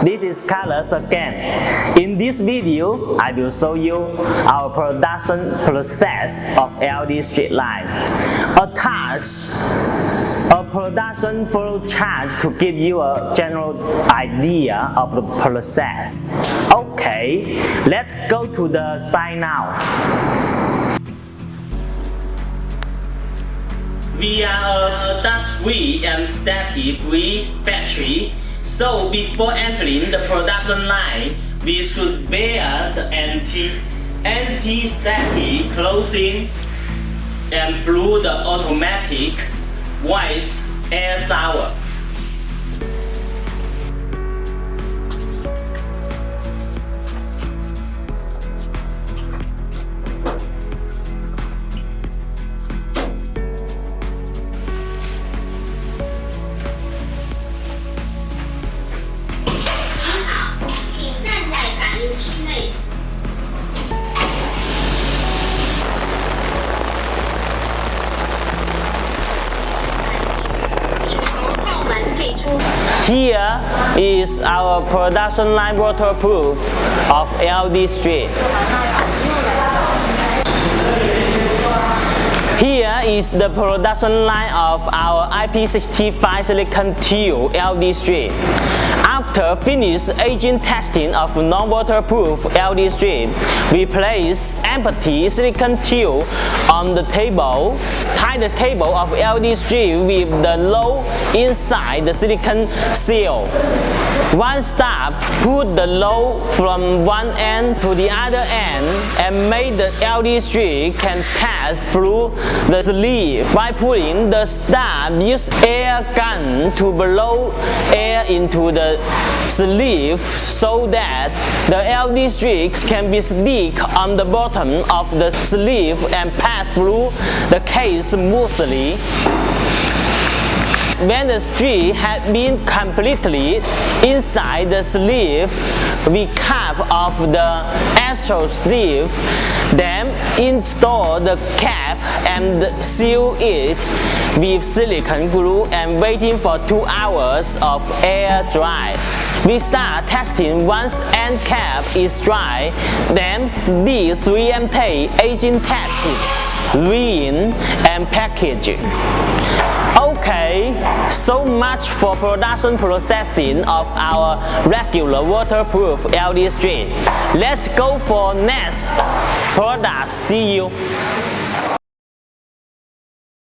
this is Carlos again. In this video, I will show you our production process of LED strip light. Attach a production flow chart to give you a general idea of the process. Okay, let's go to the site now. We are a dust-free and static-free factory, so before entering the production line, we should wear the anti-static clothing and through the automatic voice air shower. Here is our production line waterproof of LED strip. Here is the production line of our IP65 silicon tube LED strip. After finished aging testing of non-waterproof LED strip, we place empty silicon tube on the table. Tie the table of LED strip with the load inside the silicon seal. One step, put the load from one end to the other end and make the LED strip can pass through the sleeve. By pulling the step, use air gun to blow air into the sleeve so that the LED strips can be stick on the bottom of the sleeve and pass through the case smoothly. When the strip has been completely inside the sleeve, we cap off the extra sleeve, then install the cap and seal it with silicone glue and waiting for 2 hours of air dry. We start testing once end cap is dry, then this 3MT aging testing, ring and packaging. Okay, so much for production processing of our regular waterproof LED strip. Let's go for next product. See you.